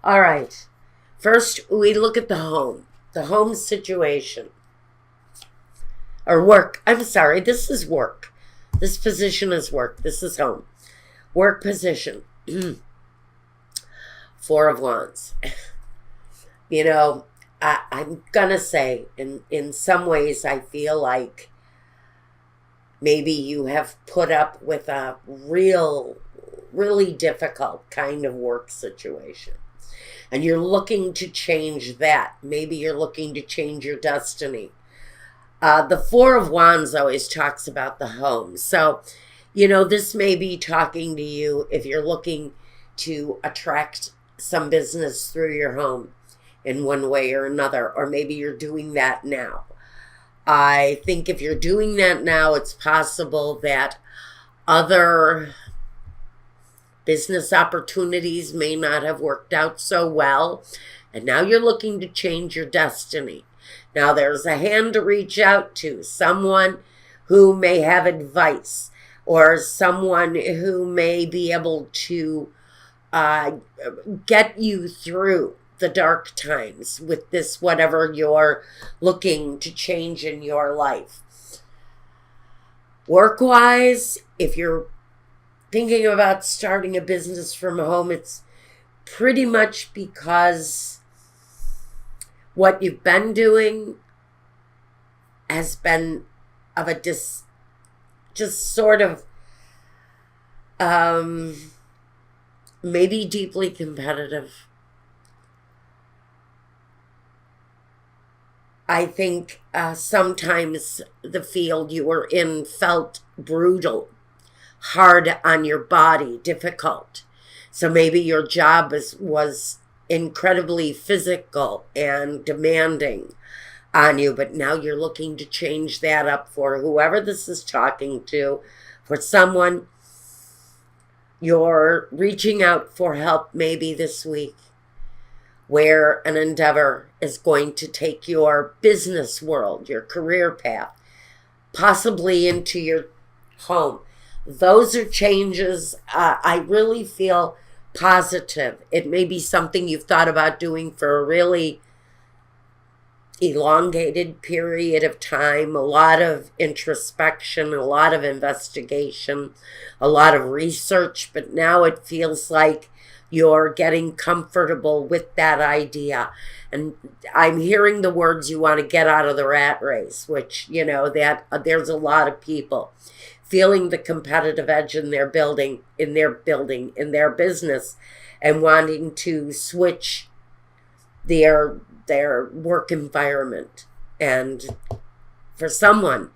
All right. First, we look at the home situation. Or work. I'm sorry, this is work. This position is work. This is home. Work position. Four of Wands. You know, I'm going to say, in some ways, I feel like maybe you have put up with a really difficult kind of work situation. And you're looking to change that. Maybe you're looking to change your destiny. The Four of Wands always talks about the home. So, this may be talking to you if you're looking to attract some business through your home in one way or another, or maybe you're doing that now. I think if you're doing that now, it's possible that other business opportunities may not have worked out so well, and now you're looking to change your destiny. Now there's a hand to reach out to, someone who may have advice, or someone who may be able to get you through the dark times with this, whatever you're looking to change in your life. Work-wise, if you're thinking about starting a business from home, it's pretty much because what you've been doing has been of a just sort of maybe deeply competitive. I think sometimes the field you were in felt brutal, hard on your body, difficult. So maybe your job was incredibly physical and demanding on you, but now you're looking to change that up for whoever this is talking to, for someone. You're reaching out for help maybe this week, where an endeavor is going to take your business world, your career path, possibly into your home. Those are changes I really feel positive. It may be something you've thought about doing for a really elongated period of time, a lot of introspection, a lot of investigation, a lot of research, but now it feels like you're getting comfortable with that idea. And I'm hearing the words, you want to get out of the rat race, which, that there's a lot of people feeling the competitive edge in their business, and wanting to switch their work environment. And for someone,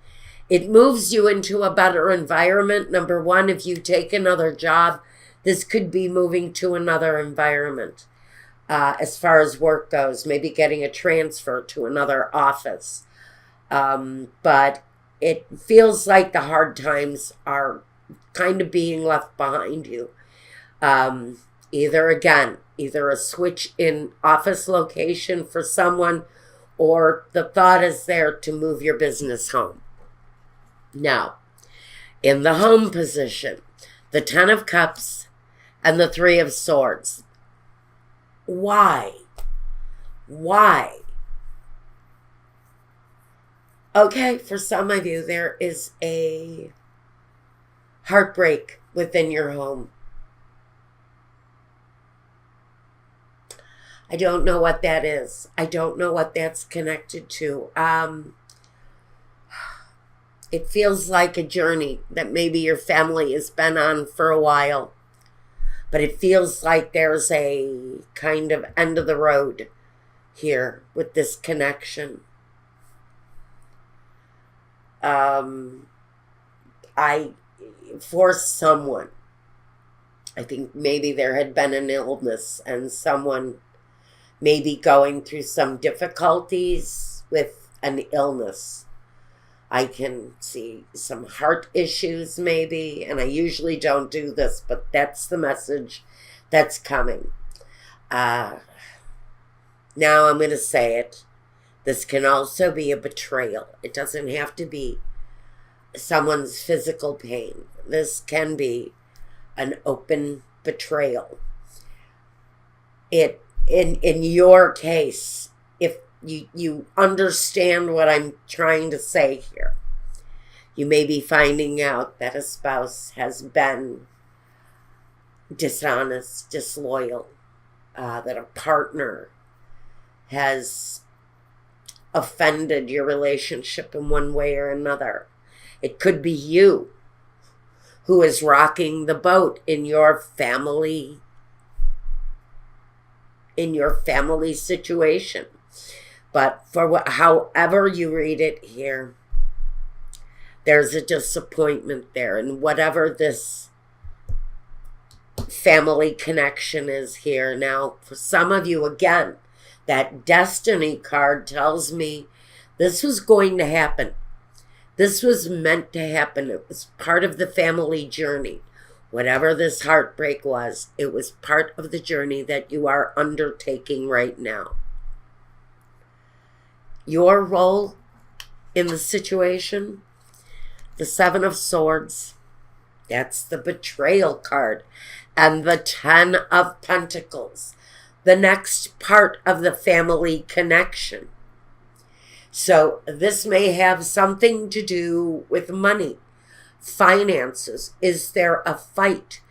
it moves you into a better environment. Number one, if you take another job, this could be moving to another environment as far as work goes, maybe getting a transfer to another office. But it feels like the hard times are kind of being left behind you. Either a switch in office location for someone, or the thought is there to move your business home. Now, in the home position, the Ten of Cups and the Three of Swords. Why? Okay, for some of you, there is a heartbreak within your home. I don't know what that is. I don't know what that's connected to. It feels like a journey that maybe your family has been on for a while, but it feels like there's a kind of end of the road here with this connection. For someone, I think maybe there had been an illness, and someone may be going through some difficulties with an illness. I can see some heart issues maybe, and I usually don't do this, but that's the message that's coming. Now I'm going to say it. This can also be a betrayal. It doesn't have to be someone's physical pain. This can be an open betrayal. It in your case, if you understand what I'm trying to say here, you may be finding out that a spouse has been dishonest, disloyal, that a partner has offended your relationship in one way or another. It could be you who is rocking the boat in your family situation. But for however you read it here, there's a disappointment there. And whatever this family connection is here. Now, for some of you, again, that destiny card tells me this was going to happen. This was meant to happen. It was part of the family journey. Whatever this heartbreak was, it was part of the journey that you are undertaking right now. Your role in the situation, the Seven of Swords, that's the betrayal card, and the Ten of Pentacles, the next part of the family connection. So this may have something to do with money, finances. Is there a fight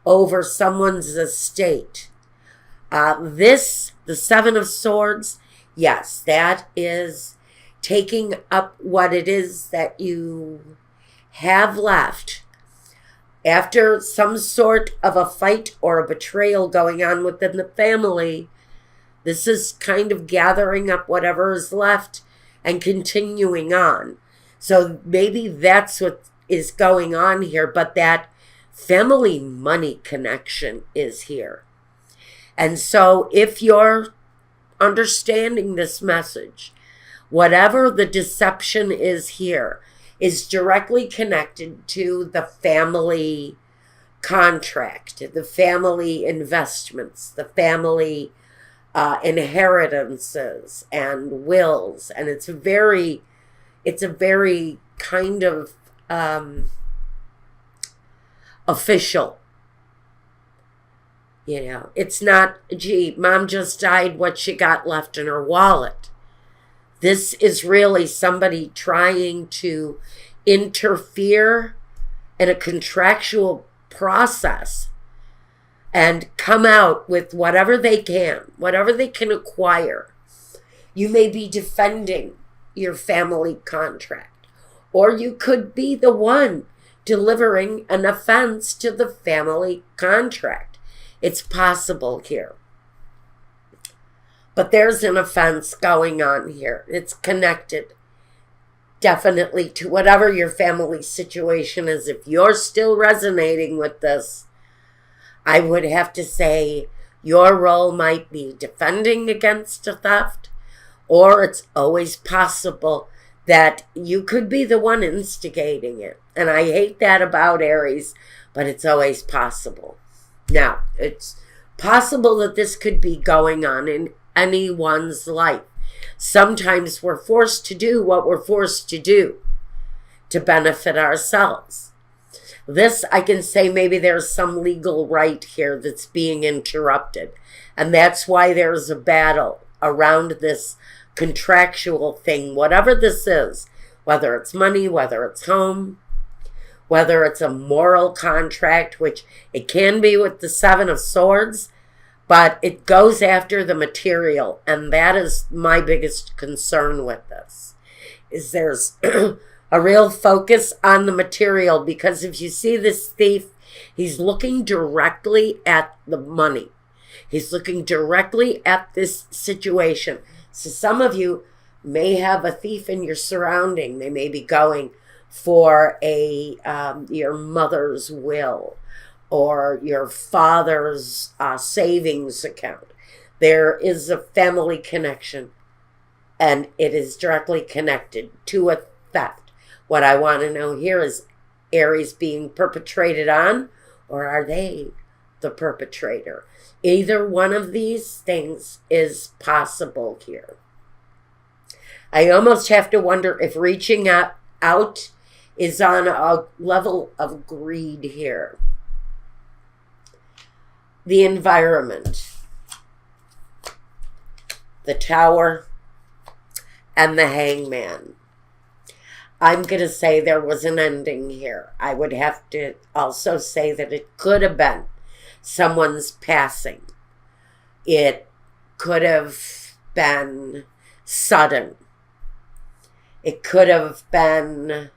over someone's estate? The Seven of Swords, yes, that is taking up what it is that you have left after some sort of a fight or a betrayal going on within the family. This is kind of gathering up whatever is left and continuing on. So maybe that's what is going on here, but that family money connection is here. And so if you're understanding this message, whatever the deception is here is directly connected to the family contract, the family investments, the family inheritances and wills. And it's a very kind of official. You know, it's not, gee, mom just died, what she got left in her wallet. This is really somebody trying to interfere in a contractual process and come out with whatever they can acquire. You may be defending your family contract, or you could be the one delivering an offense to the family contract. It's possible here. But there's an offense going on here. It's connected definitely to whatever your family situation is. If you're still resonating with this, I would have to say your role might be defending against a theft, or it's always possible that you could be the one instigating it. And I hate that about Aries, but it's always possible. Now, it's possible that this could be going on in anyone's life. Sometimes we're forced to do what we're forced to do to benefit ourselves. This, I can say maybe there's some legal right here that's being interrupted. And that's why there's a battle around this contractual thing, whatever this is, whether it's money, whether it's home, whether it's a moral contract, which it can be with the Seven of Swords, but it goes after the material. And that is my biggest concern with this, is there's a real focus on the material, because if you see this thief, he's looking directly at the money. He's looking directly at this situation. So some of you may have a thief in your surrounding. They may be going for your mother's will or your father's savings account. There is a family connection, and it is directly connected to a theft. What I want to know here is Aries being perpetrated on, or are they the perpetrator? Either one of these things is possible here. I almost have to wonder if reaching out is on a level of greed here. The environment. the Tower, and the Hangman. I'm going to say there was an ending here. I would have to also say that it could have been someone's passing. It could have been sudden. It could have been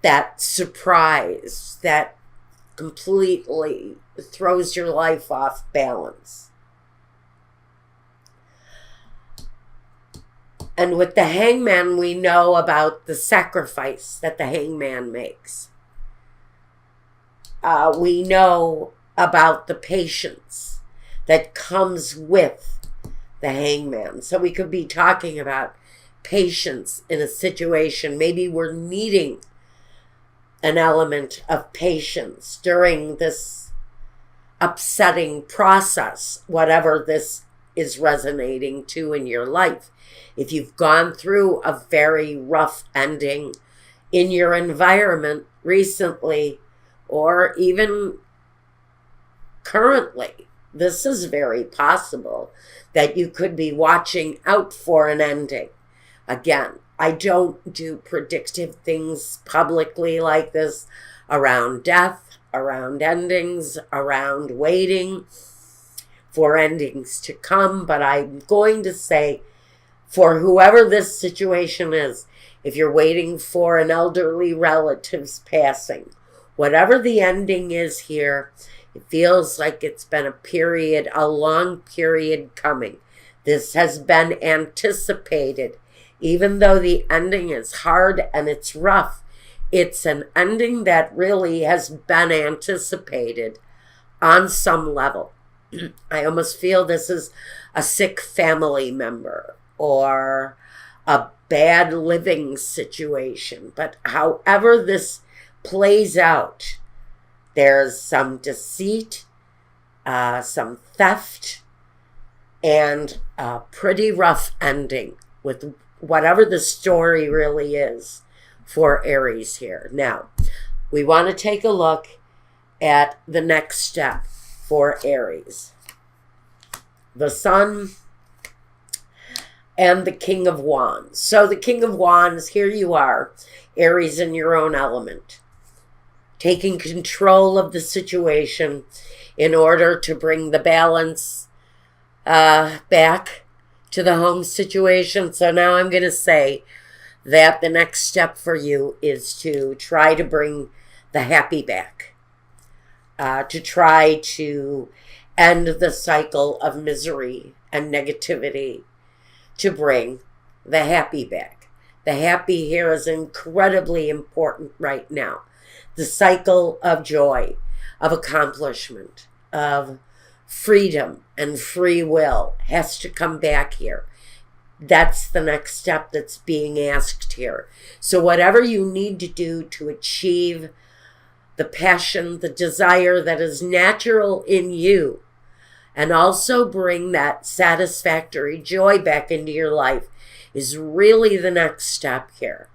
that surprise that completely throws your life off balance. And with the Hangman, we know about the sacrifice that the Hangman makes. We know about the patience that comes with the Hangman. So we could be talking about patience in a situation. Maybe we're needing an element of patience during this upsetting process, whatever this is resonating to in your life. If you've gone through a very rough ending in your environment recently, or even currently, this is very possible that you could be watching out for an ending. Again, I don't do predictive things publicly like this around death, around endings, around waiting for endings to come. But I'm going to say, for whoever this situation is, if you're waiting for an elderly relative's passing, whatever the ending is here, it feels like it's been a long period coming. This has been anticipated. Even though the ending is hard and it's rough, it's an ending that really has been anticipated on some level. I almost feel this is a sick family member or a bad living situation. But however this plays out, there's some deceit, some theft, and a pretty rough ending with whatever the story really is for Aries here. Now, we want to take a look at the next step for Aries. The Sun and the King of Wands. So the King of Wands, here you are, Aries in your own element, taking control of the situation in order to bring the balance back to the home situation. So now I'm going to say that the next step for you is to try to bring the happy back, to try to end the cycle of misery and negativity, to bring the happy back. The happy here is incredibly important right now. The cycle of joy, of accomplishment, of freedom and free will has to come back here. That's the next step that's being asked here. So whatever you need to do to achieve the passion, the desire that is natural in you, and also bring that satisfactory joy back into your life is really the next step here.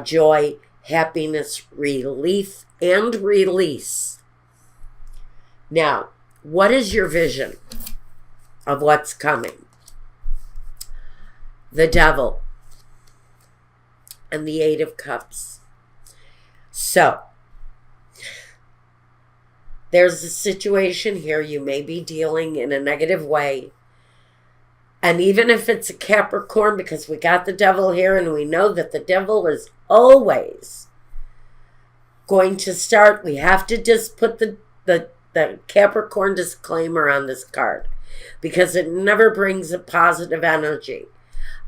Joy, happiness, relief, and release. Now, what is your vision of what's coming? The Devil and the Eight of Cups. So, there's a situation here you may be dealing in a negative way. And even if it's a Capricorn, because we got the Devil here and we know that the Devil is always going to start, we have to just put the Capricorn disclaimer on this card because it never brings a positive energy.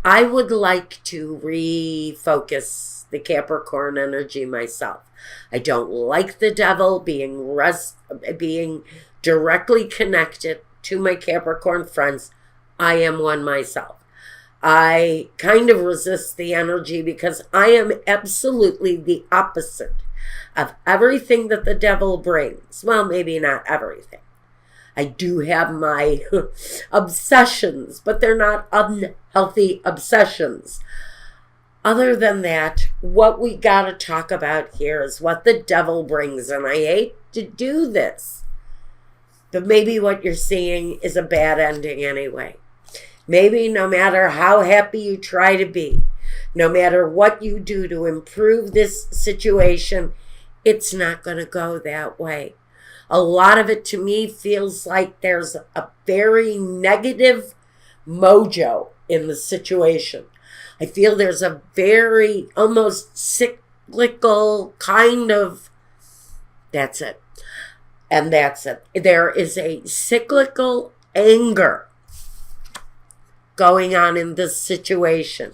I would like to refocus the Capricorn energy myself. I don't like the Devil being directly connected to my Capricorn friends. I am one myself. I kind of resist the energy because I am absolutely the opposite of everything that the Devil brings. Well, maybe not everything. I do have my obsessions, but they're not unhealthy obsessions. Other than that, what we got to talk about here is what the Devil brings, and I hate to do this. But maybe what you're seeing is a bad ending anyway. Maybe no matter how happy you try to be, no matter what you do to improve this situation, it's not going to go that way. A lot of it to me feels like there's a very negative mojo in the situation. I feel there's a very almost cyclical kind of, that's it. And that's it. There is a cyclical anger going on in this situation.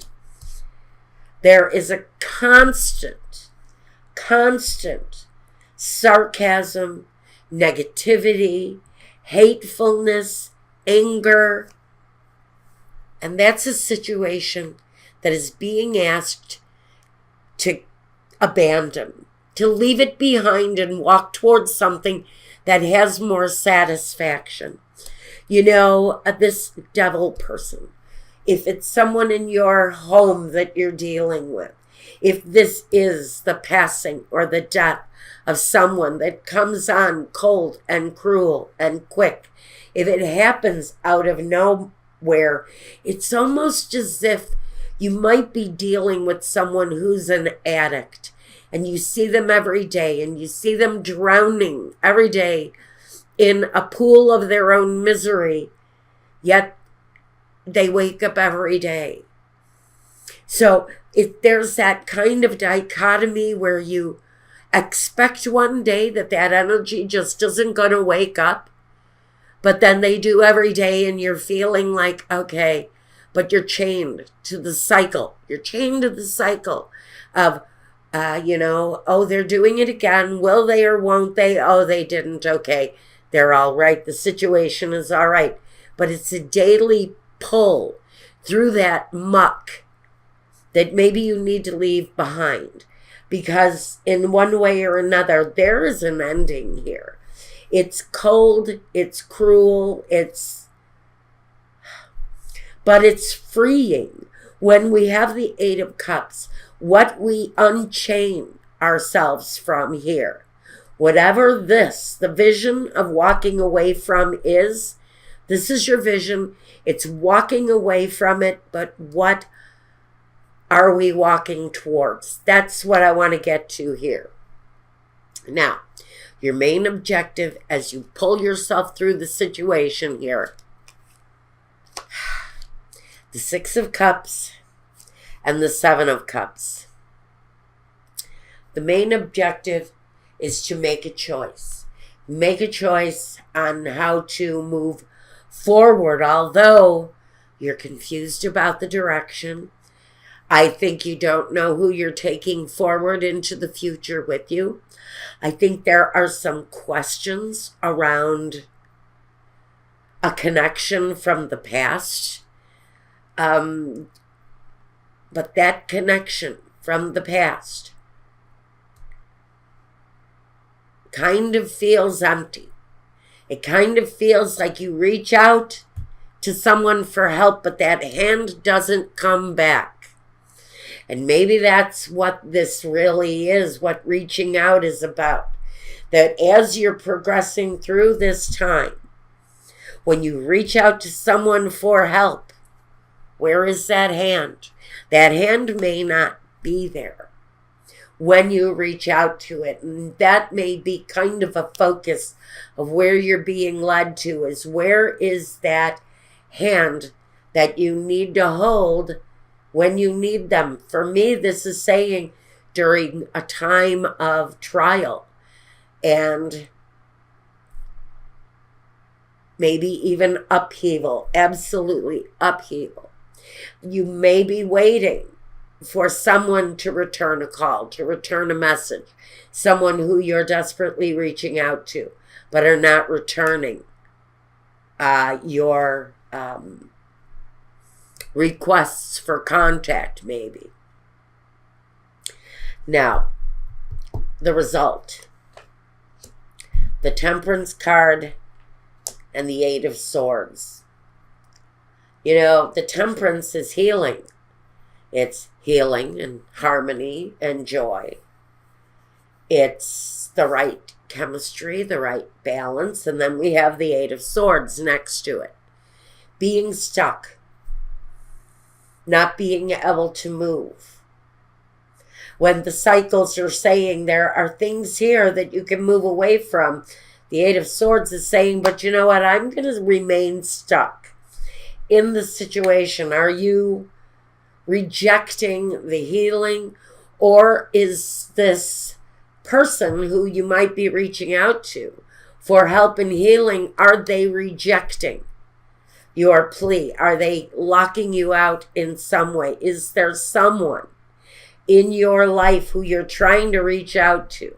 There is a constant sarcasm, negativity, hatefulness, anger. And that's a situation that is being asked to abandon, to leave it behind and walk towards something that has more satisfaction. You know, this devil person, if it's someone in your home that you're dealing with, if this is the passing or the death of someone that comes on cold and cruel and quick, if it happens out of nowhere, it's almost as if you might be dealing with someone who's an addict, and you see them every day, and you see them drowning every day in a pool of their own misery, yet they wake up every day. So there's that kind of dichotomy where you expect one day that energy just isn't going to wake up, but then they do every day, and you're feeling like, okay, but you're chained to the cycle. You're chained to the cycle of, oh, they're doing it again. Will they or won't they? Oh, they didn't. Okay, they're all right. The situation is all right. But it's a daily pull through that muck that maybe you need to leave behind, because in one way or another, there is an ending here. It's cold, it's cruel, but it's freeing. When we have the Eight of Cups, what we unchain ourselves from here, whatever the vision of walking away from is, this is your vision. It's walking away from it, but what are we walking towards? That's what I want to get to here. Now, your main objective as you pull yourself through the situation here, the Six of Cups and the Seven of Cups. The main objective is to make a choice. Make a choice on how to move forward, although you're confused about the direction. I think you don't know who you're taking forward into the future with you. I think there are some questions around a connection from the past. But that connection from the past kind of feels empty. It kind of feels like you reach out to someone for help, but that hand doesn't come back. And maybe that's what this really is, what reaching out is about. That as you're progressing through this time, when you reach out to someone for help, where is that hand? That hand may not be there when you reach out to it. And that may be kind of a focus of where you're being led to, is where is that hand that you need to hold when you need them. For me, this is saying during a time of trial and maybe even upheaval, absolutely upheaval. You may be waiting for someone to return a call, to return a message, someone who you're desperately reaching out to, but are not returning your requests for contact, maybe. Now, the result. The Temperance card and the Eight of Swords. You know, the Temperance is healing. It's healing and harmony and joy. It's the right chemistry, the right balance, and then we have the Eight of Swords next to it. Being stuck, not being able to move. When the cycles are saying there are things here that you can move away from, the Eight of Swords is saying, but you know what, I'm going to remain stuck in the situation. Are you rejecting the healing, or is this person who you might be reaching out to for help and healing, are they rejecting your plea? Are they locking you out in some way? Is there someone in your life who you're trying to reach out to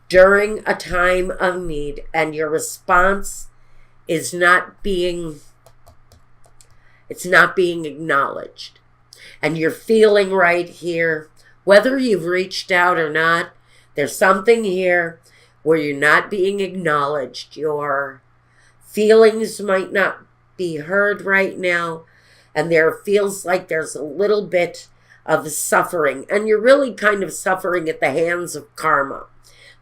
during a time of need, and your response is not being acknowledged? And you're feeling right here, whether you've reached out or not, there's something here where you're not being acknowledged. Your feelings might not be heard right now, and there feels like there's a little bit of suffering, and you're really kind of suffering at the hands of karma.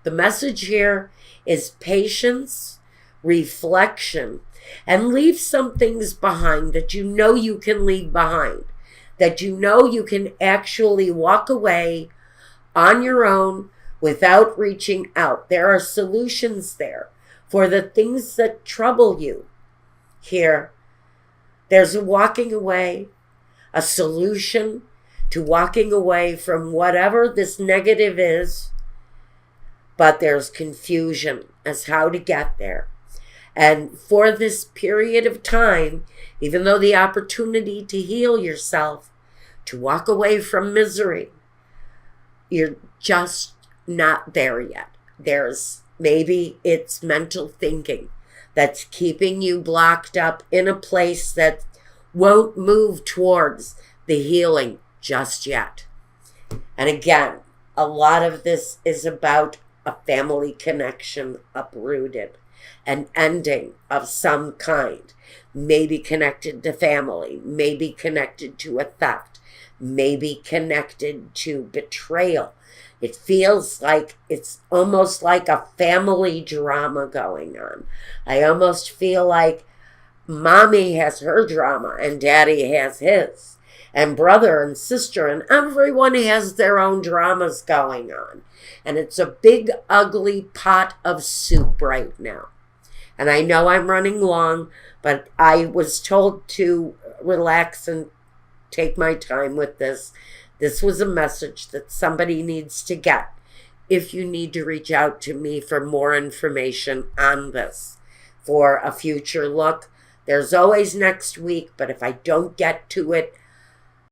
The message here is patience, reflection, and leave some things behind that you know you can leave behind, that you know you can actually walk away on your own without reaching out. There are solutions there for the things that trouble you. Here, there's a walking away, a solution to walking away from whatever this negative is, but there's confusion as how to get there. And for this period of time, even though the opportunity to heal yourself, to walk away from misery, you're just not there yet. Maybe it's mental thinking that's keeping you blocked up in a place that won't move towards the healing just yet. And again, a lot of this is about a family connection uprooted, an ending of some kind, maybe connected to family, maybe connected to a theft, maybe connected to betrayal. It feels like it's almost like a family drama going on. I almost feel like mommy has her drama and daddy has his, and brother and sister, and everyone has their own dramas going on. And it's a big, ugly pot of soup right now. And I know I'm running long, but I was told to relax and take my time with this. This was a message that somebody needs to get. If you need to reach out to me for more information on this, for a future look, there's always next week, but if I don't get to it